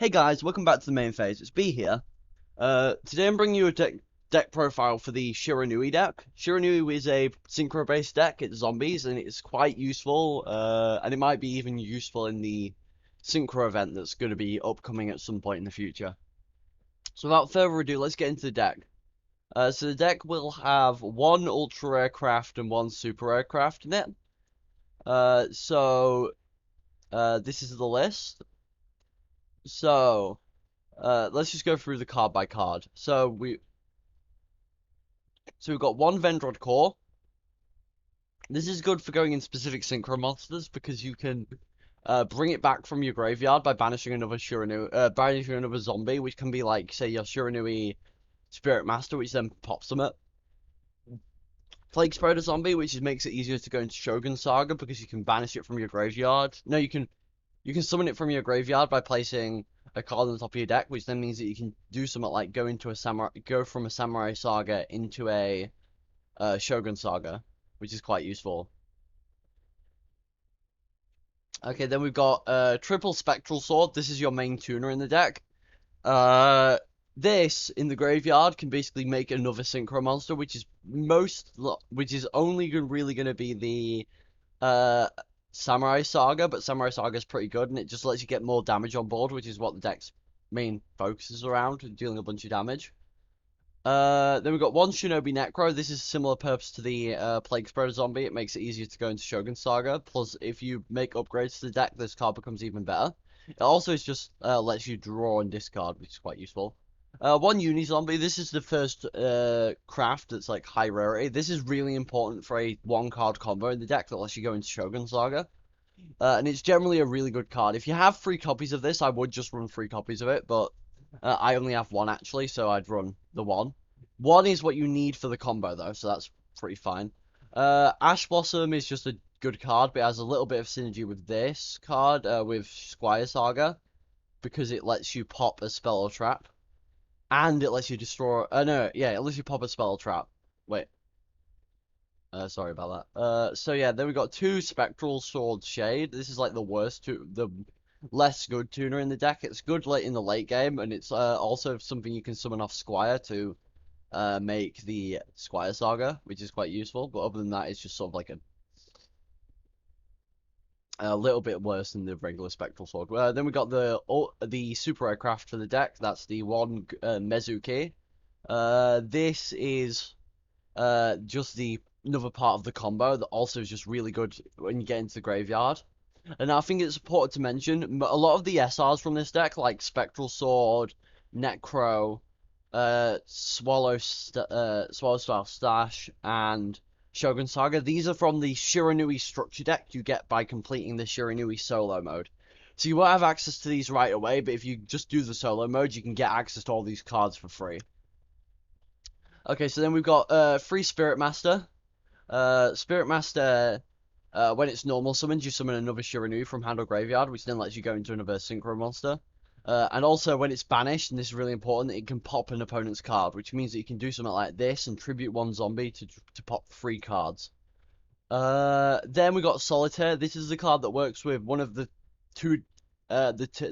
Hey guys, welcome back to the main phase. It's B here. Today I'm bringing you a deck profile for the Shiranui deck. Shiranui is a synchro-based deck. It's zombies, and it's quite useful. And it might be even useful in the synchro event that's going to be upcoming at some point in the future. So without further ado, let's get into the deck. So the deck will have one ultra rare craft and one super rare craft in it. This is the list. So. Let's just go through the card by card. So we've got one Vendread Core. This is good for going in specific synchro monsters because you can bring it back from your graveyard by banishing another banishing another zombie, which can be like, say, your Shiranui Spiritmaster, which then pops them up. Plaguespreader Zombie, which makes it easier to go into Shogun Saga because you can banish it from your graveyard. No, you can summon it from your graveyard by placing a card on the top of your deck, which then means that you can do something like go from a Samurai Saga into a Shogun Saga, which is quite useful. Okay, then we've got triple Spectral Sword. This is your main tuner in the deck. This in the graveyard can basically make another synchro monster, which is only really going to be the Samurai Saga, but Samurai Saga is pretty good, and it just lets you get more damage on board, which is what the deck's main focus is around, dealing a bunch of damage. Then we've got one Shinobi Necro. This is similar purpose to the Plaguespreader Zombie. It makes it easier to go into Shogun Saga. Plus, if you make upgrades to the deck, this card becomes even better. It also just lets you draw and discard, which is quite useful. One Uni-Zombie. This is the first craft that's like high rarity. This is really important for a one-card combo in the deck that lets you go into Shogun Saga. And it's generally a really good card. If you have 3 copies of this, I would just run 3 copies of it, but I only have 1 actually, so I'd run the 1. 1 is what you need for the combo though, so that's pretty fine. Ash Blossom is just a good card, but it has a little bit of synergy with this card, with Squire Saga, because it lets you pop a spell or trap. And it lets you destroy... no, yeah, it lets you pop a spell or trap. Wait. Sorry about that. So yeah, then we got 2 Spectral Sword Shade. This is like the less good tuner in the deck. It's good late in the late game, and it's also something you can summon off Squire to make the Squire Saga, which is quite useful. But other than that, it's just sort of like a little bit worse than the regular Spectral Sword. Then we got the super aircraft for the deck. That's the one Mezuki. This is just another part of the combo that also is just really good when you get into the graveyard. And I think it's important to mention a lot of the SRs from this deck, like Spectral Sword, Necro, Swallow Style Stash, and Shogun Saga. These are from the Shiranui structure deck you get by completing the Shiranui solo mode. So you won't have access to these right away, but if you just do the solo mode, you can get access to all these cards for free. Okay, so then we've got free Spiritmaster. Spiritmaster, when it's normal summoned, you summon another Shiranui from hand or graveyard, which then lets you go into another synchro monster. And also when it's banished, and this is really important, it can pop an opponent's card, which means that you can do something like this and tribute one zombie to pop 3 cards. Then we got Solitaire. This is the card that works with one of the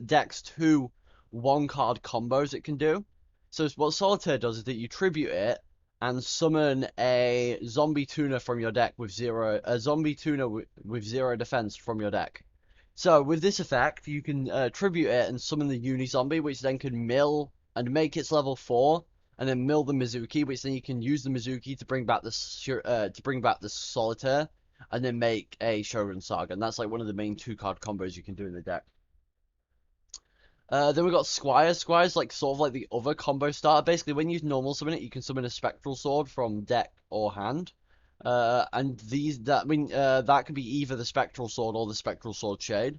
deck's 2 1-card combos it can do. So what Solitaire does is that you tribute it and summon a zombie tuner from your deck with 0 defense from your deck. So with this effect, you can tribute it and summon the Uni-Zombie, which then can mill and make its level 4, and then mill the Mezuki, which then you can use the Mezuki to bring back the Solitaire, and then make a Shogun Saga. And that's like one of the main 2-card combos you can do in the deck. Then we got Squire. Squire's like sort of like the other combo starter. Basically, when you normal summon it, you can summon a Spectral Sword from deck or hand. And that can be either the Spectral Sword or the Spectral Sword Shade.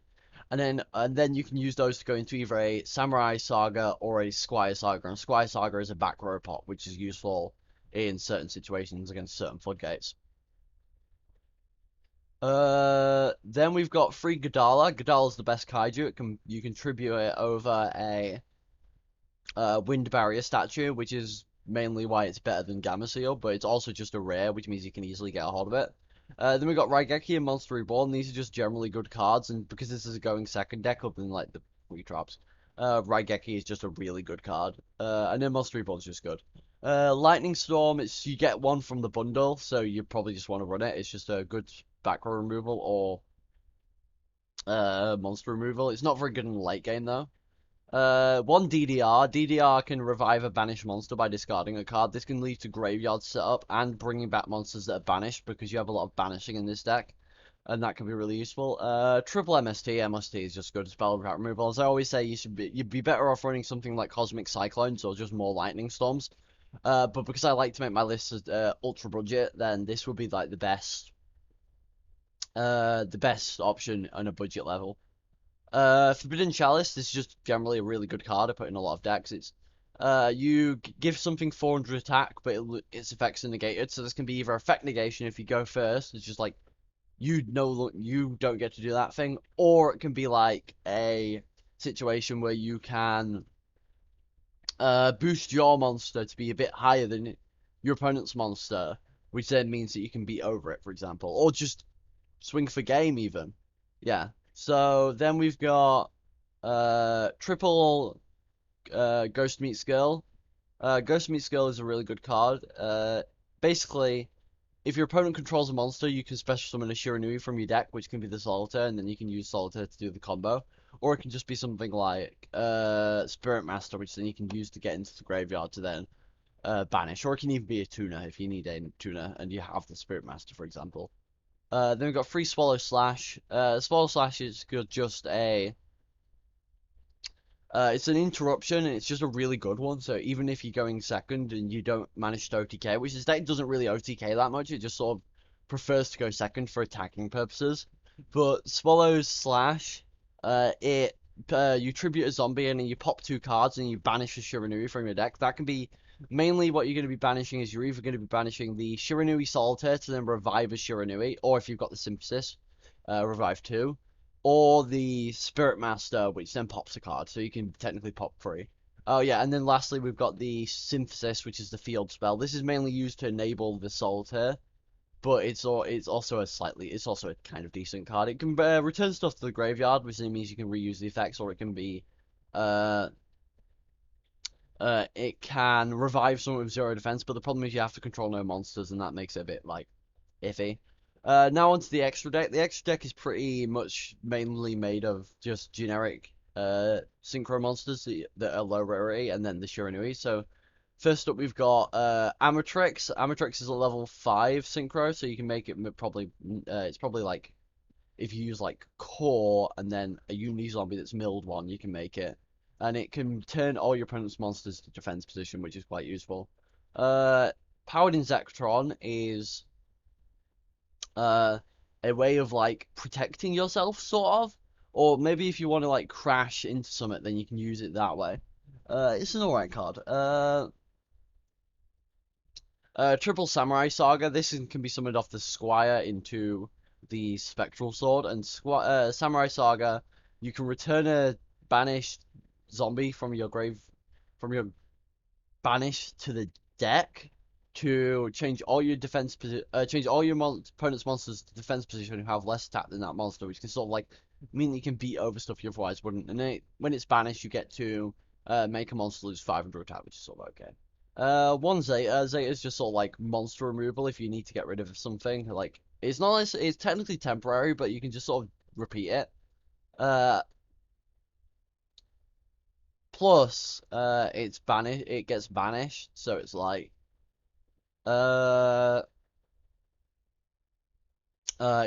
And then you can use those to go into either a Samurai Saga or a Squire Saga. And Squire Saga is a back row pop, which is useful in certain situations against certain floodgates. Then we've got free Gadarla. Gadarla's the best kaiju. You can tribute it over a wind barrier statue, which is mainly why it's better than Gamma Seal, but it's also just a rare, which means you can easily get a hold of it. Then we got Raigeki and Monster Reborn. These are just generally good cards, and because this is a going second deck other than like the free traps, Raigeki is just a really good card. And then Monster Reborn is just good. Lightning Storm, you get one from the bundle, so you probably just want to run it. It's just a good back row removal or monster removal. It's not very good in the late game though. One D.D.R. D.D.R can revive a banished monster by discarding a card. This can lead to graveyard setup and bringing back monsters that are banished because you have a lot of banishing in this deck. And that can be really useful. Triple MST. MST is just good spell without removal. As I always say, you'd be better off running something like Cosmic Cyclones or just more Lightning Storms. But because I like to make my lists ultra budget, then this would be like the best option on a budget level. Forbidden Chalice, this is just generally a really good card I put in a lot of decks. It's you give something 400 attack, but its effects are negated, so this can be either effect negation if you go first, it's just like you don't get to do that thing, or it can be like a situation where you can boost your monster to be a bit higher than your opponent's monster, which then means that you can beat over it, for example, or just swing for game even. Yeah. So then we've got triple Ghost Meets Girl. Ghost Meets Girl is a really good card. Basically, if your opponent controls a monster, you can special summon a Shiranui from your deck, which can be the Solitaire, and then you can use Solitaire to do the combo. Or it can just be something like Spiritmaster, which then you can use to get into the graveyard to then banish. Or it can even be a tuner if you need a tuner and you have the Spiritmaster, for example. Then we've got free Swallow Slash. Swallow Slash is just a it's an interruption, and it's just a really good one. So even if you're going second and you don't manage to OTK, which this deck doesn't really OTK that much, it just sort of prefers to go second for attacking purposes. But Swallow Slash, you tribute a zombie and then you pop 2 cards and you banish a Shiranui from your deck. That can be mainly what you're going to be banishing is you're either going to be banishing the Shiranui Solitaire to then revive a Shiranui, or if you've got the Synthesis, revive 2. Or the Spiritmaster, which then pops a card, so you can technically pop 3. Oh yeah, and then lastly we've got the Synthesis, which is the field spell. This is mainly used to enable the Solitaire, but it's also a kind of decent card. It can return stuff to the graveyard, which means you can reuse the effects, or it can be it can revive someone with 0 defense. But the problem is you have to control no monsters, and that makes it a bit like iffy. Now onto the extra deck. The extra deck is pretty much mainly made of just generic synchro monsters that are low rarity, and then the Shiranui. So first up we've got Ametrix. Ametrix is a level 5 synchro, so you can make it probably it's probably like if you use like Core and then a Uni-Zombie that's milled one, you can make it. And it can turn all your opponent's monsters to defense position, which is quite useful. Powered Inzektron is a way of like protecting yourself, sort of. Or maybe if you want to like crash into something, then you can use it that way. It's an alright card. Triple Samuraisaga. This can be summoned off the Squire into the Spectral Sword, and Samuraisaga, you can return a banished zombie from your banish to the deck to change all your opponent's monsters to defense position who have less attack than that monster, which can sort of like mean that you can beat over stuff you otherwise wouldn't. And then when it's banished, you get to make a monster lose 500 attack, which is sort of okay. One Zeta. Zeta is just sort of like monster removal if you need to get rid of something. Like it's not it's technically temporary, but you can just sort of repeat it. Plus, it gets banished, so it's like it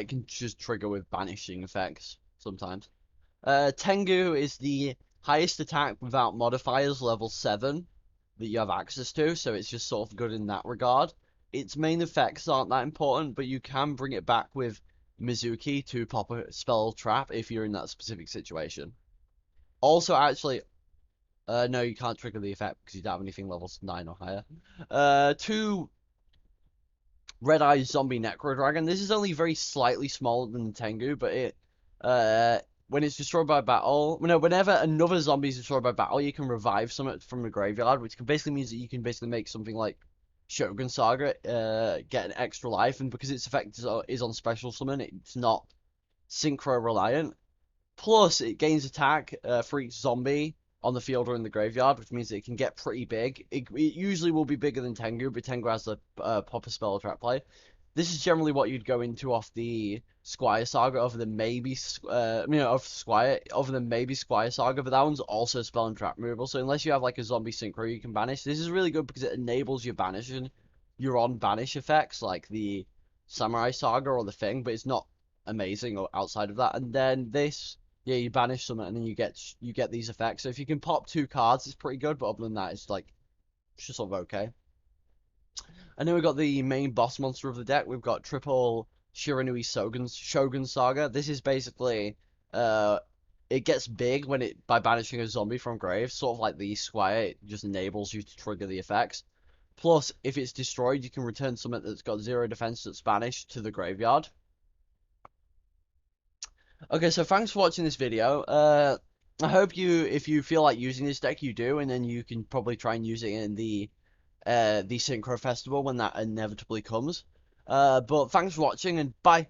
can just trigger with banishing effects sometimes. Tengu is the highest attack without modifiers level 7 that you have access to, so it's just sort of good in that regard. Its main effects aren't that important, but you can bring it back with Mezuki to pop a spell trap if you're in that specific situation. Also, actually, no, you can't trigger the effect because you don't have anything levels 9 or higher. 2 Red Eye Zombie Necro Dragon. This is only very slightly smaller than the Tengu, but it when it's destroyed by battle, whenever another zombie is destroyed by battle, you can revive something from the graveyard, which basically means that you can basically make something like Shogun Saga get an extra life, and because its effect is on special summon, it's not synchro reliant. Plus, it gains attack for each zombie on the field or in the graveyard, which means that it can get pretty big. It usually will be bigger than Tengu, but Tengu has the Popper spell or trap play. This is generally what you'd go into off the Squire Saga over the maybe, of Squire, over the maybe Squire Saga, but that one's also spell and trap removal, so unless you have like a zombie synchro you can banish, this is really good because it enables your banishing, your on-banish effects, like the Samurai Saga or the Thing, but it's not amazing or outside of that. And then this, yeah, you banish something and then you get these effects. So if you can pop 2 cards, it's pretty good, but other than that, it's like, it's just sort of okay. And then we've got the main boss monster of the deck. We've got triple Shiranui Shogun Saga. This is basically, it gets big when it, by banishing a zombie from grave, sort of like the Squire, it just enables you to trigger the effects. Plus, if it's destroyed, you can return something that's got 0 defense that's banished to the graveyard. Okay, so thanks for watching this video. I hope if you feel like using this deck, you do, and then you can probably try and use it in the Synchro Festival when that inevitably comes. But thanks for watching, and bye.